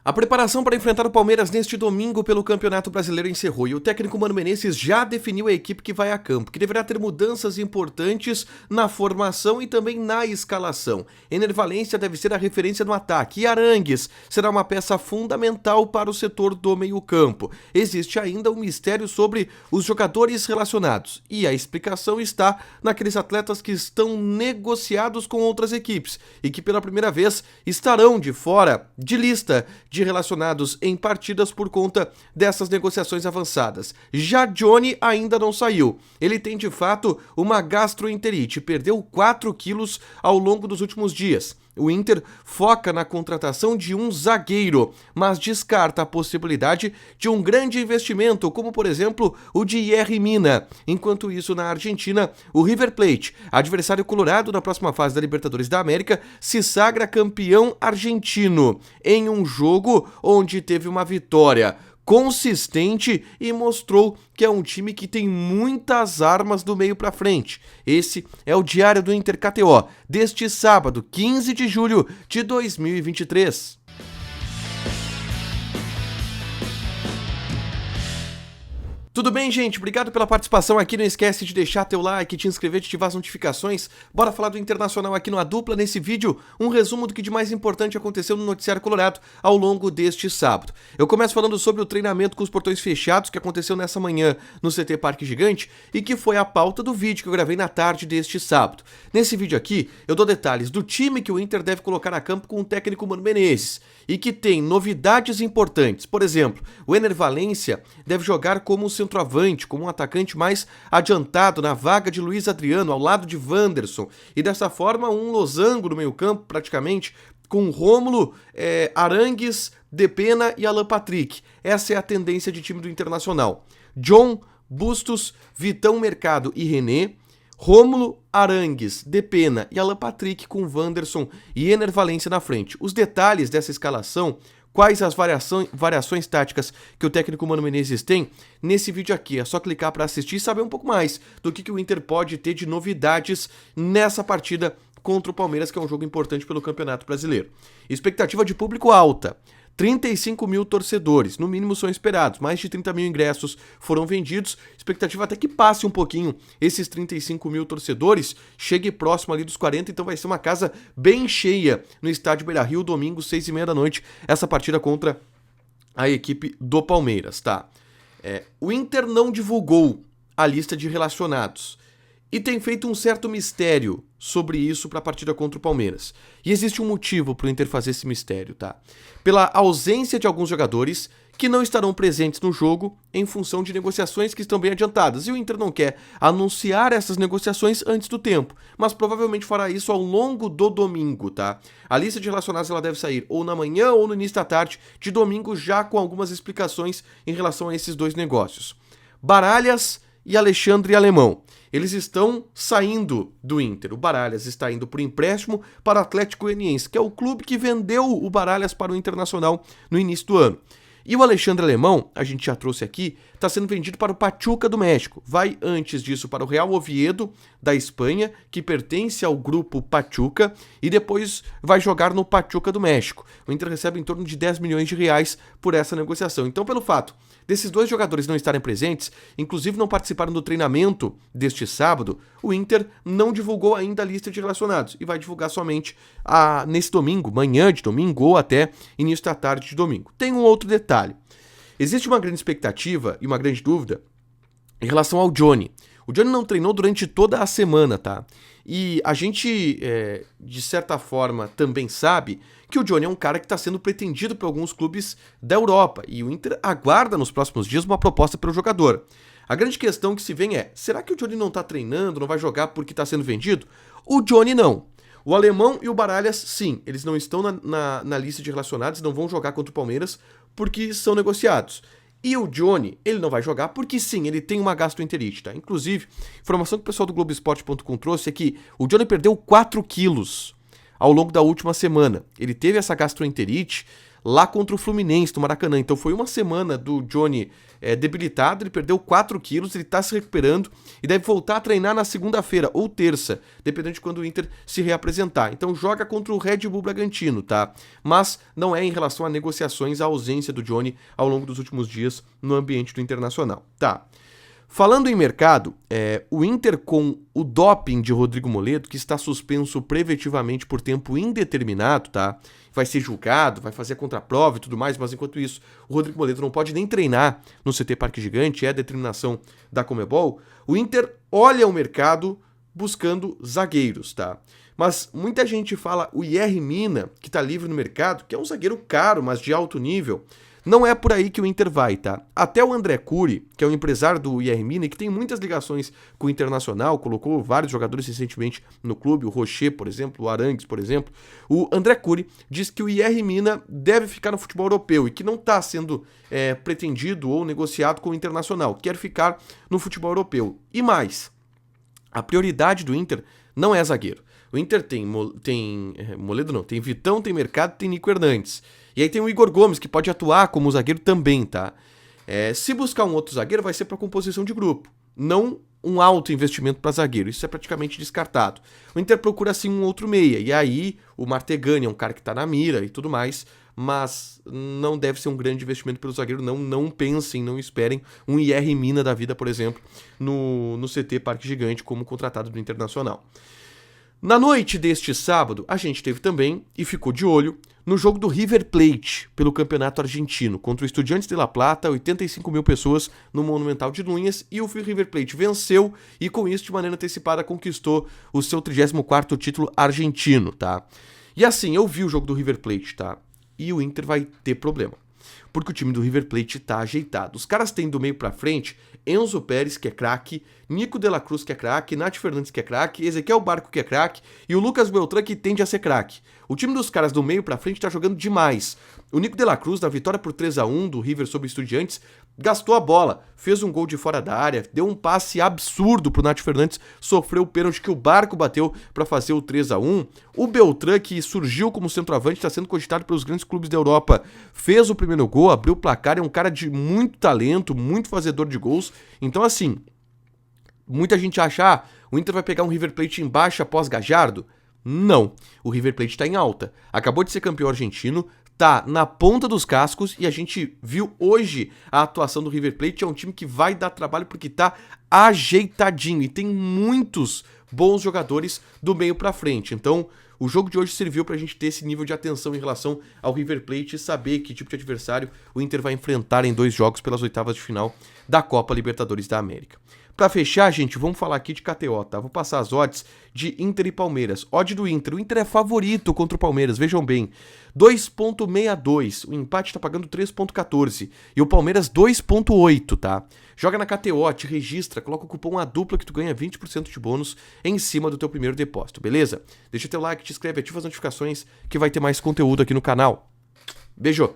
A preparação para enfrentar o Palmeiras neste domingo pelo Campeonato Brasileiro encerrou e o técnico Mano Menezes já definiu a equipe que vai a campo, que deverá ter mudanças importantes na formação e também na escalação. Ener Valencia deve ser a referência no ataque e Arangues será uma peça fundamental para o setor do meio-campo. Existe ainda um mistério sobre os jogadores relacionados e a explicação está naqueles atletas que estão negociados com outras equipes e que pela primeira vez estarão de fora de lista de relacionados em partidas por conta dessas negociações avançadas. Já Johnny ainda não saiu. Ele tem de fato uma gastroenterite, perdeu 4 quilos ao longo dos últimos dias. O Inter foca na contratação de um zagueiro, mas descarta a possibilidade de um grande investimento, como por exemplo o de Yerry Mina. Enquanto isso, na Argentina, o River Plate, adversário colorado na próxima fase da Libertadores da América, se sagra campeão argentino, em um jogo onde teve uma vitória consistente e mostrou que é um time que tem muitas armas do meio para frente. Esse é o Diário do Inter KTO, deste sábado, 15 de julho de 2023. Tudo bem, gente? Obrigado pela participação aqui. Não esquece de deixar teu like, te inscrever, de ativar as notificações. Bora falar do Internacional aqui no A Dupla. Nesse vídeo, um resumo do que de mais importante aconteceu no Noticiário Colorado ao longo deste sábado. Eu começo falando sobre o treinamento com os portões fechados que aconteceu nessa manhã no CT Parque Gigante e que foi a pauta do vídeo que eu gravei na tarde deste sábado. Nesse vídeo aqui, eu dou detalhes do time que o Inter deve colocar a campo com o técnico Mano Menezes e que tem novidades importantes. Por exemplo, o Ener Valencia deve jogar como centroavante, como um atacante mais adiantado na vaga de Luiz Adriano, ao lado de Wanderson, e dessa forma um losango no meio-campo, praticamente, com Rômulo, Arangues, Depena e Alan Patrick. Essa é a tendência de time do Internacional. John, Bustos, Vitão Mercado e René, Rômulo, Arangues, Depena e Alan Patrick com Wanderson e Ener Valencia na frente. Os detalhes dessa escalação, quais as variações táticas que o técnico Mano Menezes tem, nesse vídeo aqui. É só clicar para assistir e saber um pouco mais do que o Inter pode ter de novidades nessa partida contra o Palmeiras, que é um jogo importante pelo Campeonato Brasileiro. Expectativa de público alta. 35 mil torcedores, no mínimo são esperados, mais de 30 mil ingressos foram vendidos, expectativa até que passe um pouquinho esses 35 mil torcedores, chegue próximo ali dos 40, então vai ser uma casa bem cheia no estádio Beira-Rio, domingo, 6h30 da noite, essa partida contra a equipe do Palmeiras, tá? O Inter não divulgou a lista de relacionados e tem feito um certo mistério sobre isso para a partida contra o Palmeiras. E existe um motivo para o Inter fazer esse mistério, tá? Pela ausência de alguns jogadores que não estarão presentes no jogo em função de negociações que estão bem adiantadas. E o Inter não quer anunciar essas negociações antes do tempo, mas provavelmente fará isso ao longo do domingo, tá? A lista de relacionados ela deve sair ou na manhã ou no início da tarde de domingo, já com algumas explicações em relação a esses dois negócios. Baralhas e Alexandre Alemão. Eles estão saindo do Inter. O Baralhas está indo por empréstimo para o Atlético Goianiense, que é o clube que vendeu o Baralhas para o Internacional no início do ano. E o Alexandre Alemão, a gente já trouxe aqui, está sendo vendido para o Pachuca do México. Vai antes disso para o Real Oviedo da Espanha, que pertence ao grupo Pachuca, e depois vai jogar no Pachuca do México. O Inter recebe em torno de 10 milhões de reais por essa negociação. Então, pelo fato desses dois jogadores não estarem presentes, inclusive não participaram do treinamento deste sábado, o Inter não divulgou ainda a lista de relacionados e vai divulgar somente nesse domingo, manhã de domingo ou até início da tarde de domingo. Tem um outro detalhe. Existe uma grande expectativa e uma grande dúvida em relação ao Johnny. O Johnny não treinou durante toda a semana, tá? E a gente, de certa forma, também sabe que o Johnny é um cara que está sendo pretendido por alguns clubes da Europa. E o Inter aguarda nos próximos dias uma proposta pelo jogador. A grande questão que se vem é, será que o Johnny não está treinando, não vai jogar porque está sendo vendido? O Johnny não. O Alemão e o Baralhas, sim, eles não estão na lista de relacionados, não vão jogar contra o Palmeiras porque são negociados. E o Johnny, ele não vai jogar porque sim, ele tem uma gastroenterite, tá? Inclusive, informação que o pessoal do Globoesporte.com trouxe é que o Johnny perdeu 4 quilos ao longo da última semana. Ele teve essa gastroenterite lá contra o Fluminense, no Maracanã. Então foi uma semana do Johnny debilitado, ele perdeu 4 quilos, ele tá se recuperando e deve voltar a treinar na segunda-feira ou terça, dependendo de quando o Inter se reapresentar. Então joga contra o Red Bull Bragantino, tá? Mas não é em relação a negociações, a ausência do Johnny ao longo dos últimos dias no ambiente do Internacional, tá? Falando em mercado, o Inter com o doping de Rodrigo Moledo, que está suspenso preventivamente por tempo indeterminado, tá? Vai ser julgado, vai fazer a contraprova e tudo mais, mas enquanto isso, o Rodrigo Moledo não pode nem treinar no CT Parque Gigante, é a determinação da Conmebol. O Inter olha o mercado buscando zagueiros, tá? Mas muita gente fala o Yerry Mina, que tá livre no mercado, que é um zagueiro caro, mas de alto nível. Não é por aí que o Inter vai, tá? Até o André Curi, que é o empresário do Yerry Mina e que tem muitas ligações com o Internacional, colocou vários jogadores recentemente no clube, o Rocher, por exemplo, o Arangues, por exemplo. O André Curi diz que o Yerry Mina deve ficar no futebol europeu e que não está sendo pretendido ou negociado com o Internacional, quer ficar no futebol europeu. E mais, a prioridade do Inter não é zagueiro. O Inter tem Moledo não, tem Vitão, tem Mercado, tem Nico Hernandes. E aí tem o Igor Gomes, que pode atuar como zagueiro também, tá? Se buscar um outro zagueiro, vai ser para composição de grupo, não um alto investimento para zagueiro. Isso é praticamente descartado. O Inter procura, sim, um outro meia. E aí o Martegani é um cara que tá na mira e tudo mais, mas não deve ser um grande investimento pelo zagueiro. Não pensem, não esperem um Yerry Mina da vida, por exemplo, no CT Parque Gigante como contratado do Internacional. Na noite deste sábado, a gente teve também, e ficou de olho, no jogo do River Plate pelo Campeonato Argentino, contra o Estudiantes de La Plata, 85 mil pessoas no Monumental de Núñez, e o River Plate venceu e com isso, de maneira antecipada, conquistou o seu 34º título argentino, tá? E assim, eu vi o jogo do River Plate, tá? E o Inter vai ter problema, porque o time do River Plate tá ajeitado. Os caras têm do meio pra frente Enzo Pérez, que é craque, Nico de la Cruz, que é craque, Nath Fernandes, que é craque, Ezequiel Barco, que é craque, e o Lucas Beltrán, que tende a ser craque. O time dos caras do meio pra frente tá jogando demais. O Nico de la Cruz, na vitória por 3-1 do River sobre o Estudiantes, gastou a bola, fez um gol de fora da área, deu um passe absurdo pro Nath Fernandes, sofreu o pênalti que o Barco bateu pra fazer o 3-1. O Beltrán, que surgiu como centroavante, tá sendo cogitado pelos grandes clubes da Europa, fez o primeiro gol, abriu o placar, é um cara de muito talento, muito fazedor de gols. Então, assim, muita gente acha, o Inter vai pegar um River Plate em baixa após Gallardo? Não, o River Plate tá em alta. Acabou de ser campeão argentino, tá na ponta dos cascos e a gente viu hoje a atuação do River Plate. É um time que vai dar trabalho porque tá ajeitadinho e tem muitos bons jogadores do meio pra frente. Então, o jogo de hoje serviu pra gente ter esse nível de atenção em relação ao River Plate e saber que tipo de adversário o Inter vai enfrentar em 2 jogos pelas oitavas de final da Copa Libertadores da América. Pra fechar, gente, vamos falar aqui de KTO, tá? Vou passar as odds de Inter e Palmeiras. Odd do Inter. O Inter é favorito contra o Palmeiras, vejam bem. 2,62. O empate tá pagando 3,14. E o Palmeiras 2,8, tá? Joga na KTO, te registra, coloca o cupom ADUPLA que tu ganha 20% de bônus em cima do teu primeiro depósito, beleza? Deixa teu like, te inscreve, ativa as notificações que vai ter mais conteúdo aqui no canal. Beijo!